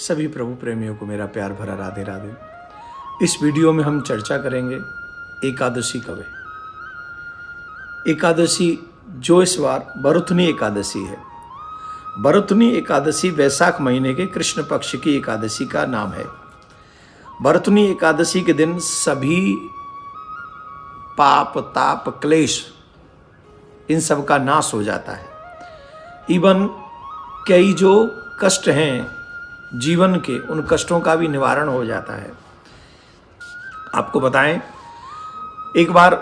सभी प्रभु प्रेमियों को मेरा प्यार भरा राधे राधे। इस वीडियो में हम चर्चा करेंगे एकादशी कब है। एकादशी जो इस बार बरुथनी एकादशी है। बरुथनी एकादशी वैशाख महीने के कृष्ण पक्ष की एकादशी का नाम है। बरुथनी एकादशी के दिन सभी पाप ताप क्लेश इन सब का नाश हो जाता है। इवन कई जो कष्ट हैं जीवन के, उन कष्टों का भी निवारण हो जाता है। आपको बताएं, एक बार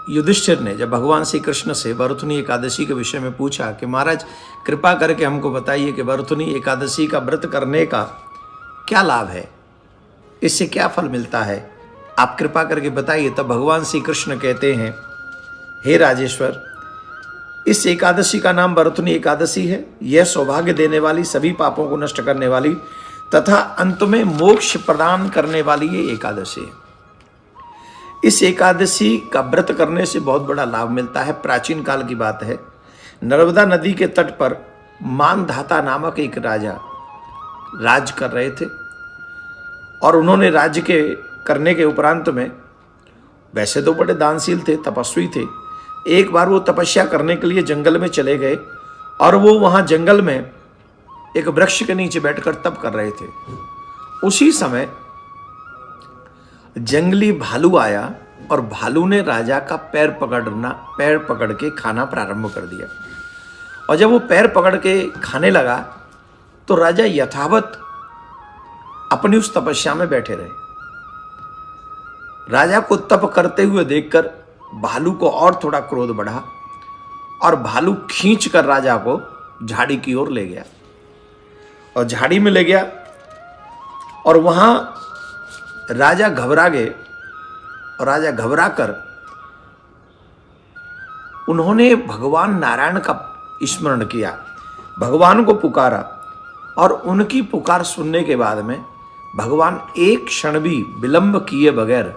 युधिष्ठिर ने जब भगवान श्री कृष्ण से बरुथनी एकादशी के विषय में पूछा कि महाराज कृपा करके हमको बताइए कि बरुथनी एकादशी का व्रत करने का क्या लाभ है, इससे क्या फल मिलता है, आप कृपा करके बताइए। तब भगवान श्री कृष्ण कहते हैं, हे राजेश्वर, इस एकादशी का नाम बरुथनी एकादशी है। यह सौभाग्य देने वाली, सभी पापों को नष्ट करने वाली तथा अंत में मोक्ष प्रदान करने वाली ये एकादशी है। इस एकादशी का व्रत करने से बहुत बड़ा लाभ मिलता है। प्राचीन काल की बात है, नर्मदा नदी के तट पर मानधाता नामक एक राजा राज कर रहे थे और उन्होंने राज्य के करने के उपरांत में, वैसे तो बड़े दानशील थे, तपस्वी थे, एक बार वो तपस्या करने के लिए जंगल में चले गए और वो वहां जंगल में एक वृक्ष के नीचे बैठकर तप कर रहे थे। उसी समय जंगली भालू आया और भालू ने राजा का पैर पकड़ के खाना प्रारंभ कर दिया। और जब वो पैर पकड़ के खाने लगा तो राजा यथावत अपनी उस तपस्या में बैठे रहे। राजा को तप करते हुए देखकर भालू को और थोड़ा क्रोध बढ़ा और भालू खींचकर राजा को झाड़ी की ओर ले गया और झाड़ी में ले गया और वहां राजा घबरा गए। और राजा घबरा कर उन्होंने भगवान नारायण का स्मरण किया, भगवान को पुकारा और उनकी पुकार सुनने के बाद में भगवान एक क्षण भी विलंब किए बगैर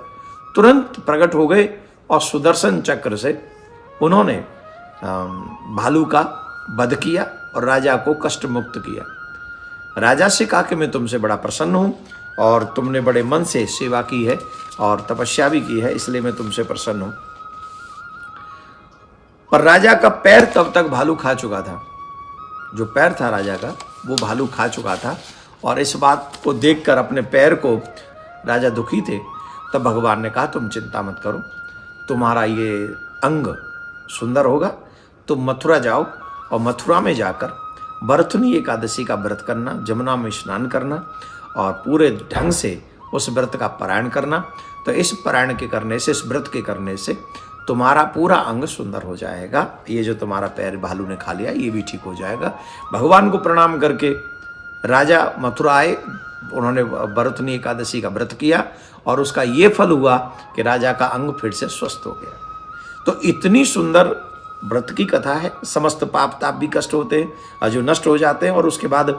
तुरंत प्रकट हो गए और सुदर्शन चक्र से उन्होंने भालू का वध किया और राजा को कष्ट मुक्त किया। राजा से कहा कि मैं तुमसे बड़ा प्रसन्न हूं और तुमने बड़े मन से सेवा की है और तपस्या भी की है, इसलिए मैं तुमसे प्रसन्न हूं। पर राजा का पैर तब तक भालू खा चुका था, जो पैर था राजा का वो भालू खा चुका था। और इस बात को देखकर अपने पैर को राजा दुखी थे। तब भगवान ने कहा, तुम चिंता मत करो, तुम्हारा ये अंग सुंदर होगा, तुम मथुरा जाओ और मथुरा में जाकर बरुथनी एकादशी का व्रत करना, जमुना में स्नान करना और पूरे ढंग से उस व्रत का पारायण करना। तो इस पारायण के करने से, इस व्रत के करने से तुम्हारा पूरा अंग सुंदर हो जाएगा। ये जो तुम्हारा पैर भालू ने खा लिया ये भी ठीक हो जाएगा। भगवान को प्रणाम करके राजा मथुरा आए, उन्होंने बरुथनी एकादशी का व्रत किया और उसका ये फल हुआ कि राजा का अंग फिर से स्वस्थ हो गया। तो इतनी सुंदर व्रत की कथा है। समस्त पाप ताप भी कष्ट होते हैं जो नष्ट हो जाते हैं और उसके बाद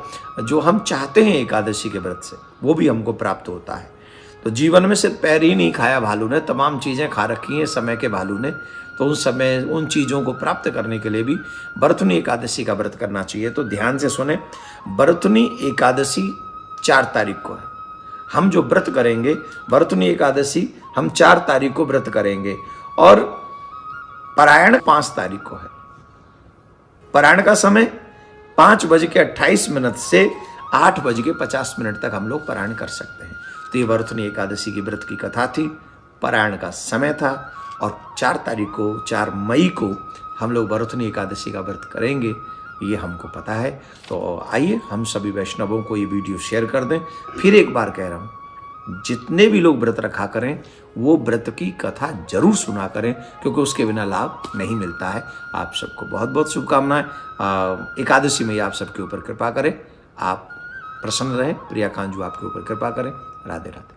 जो हम चाहते हैं एकादशी के व्रत से वो भी हमको प्राप्त होता है। तो जीवन में सिर्फ पैर ही नहीं खाया भालू ने, तमाम चीज़ें खा रखी हैं समय के भालू ने। तो उन समय उन चीज़ों को प्राप्त करने के लिए भी बरुथनी एकादशी का व्रत करना चाहिए। तो ध्यान से सुने, बरुथनी एकादशी 4 तारीख को है। हम जो व्रत करेंगे बरुथनी एकादशी हम 4 तारीख को व्रत करेंगे और पारायण 5 तारीख को है। पारायण का समय 5:28 से 8:50 तक हम लोग पारायण कर सकते हैं। तो ये बरुथनी एकादशी की व्रत की कथा थी, पारायण का समय था और 4 तारीख को, 4 मई को हम लोग बरुथनी एकादशी का व्रत करेंगे, ये हमको पता है। तो आइए हम सभी वैष्णवों को ये वीडियो शेयर कर दें। फिर एक बार कह रहा हूँ, जितने भी लोग व्रत रखा करें वो व्रत की कथा जरूर सुना करें, क्योंकि उसके बिना लाभ नहीं मिलता है। आप सबको बहुत बहुत शुभकामनाएं। एकादशी में आप सबके ऊपर कृपा करें, आप प्रसन्न रहें, प्रिया कांजू आपके ऊपर कृपा करें। राधे राधे।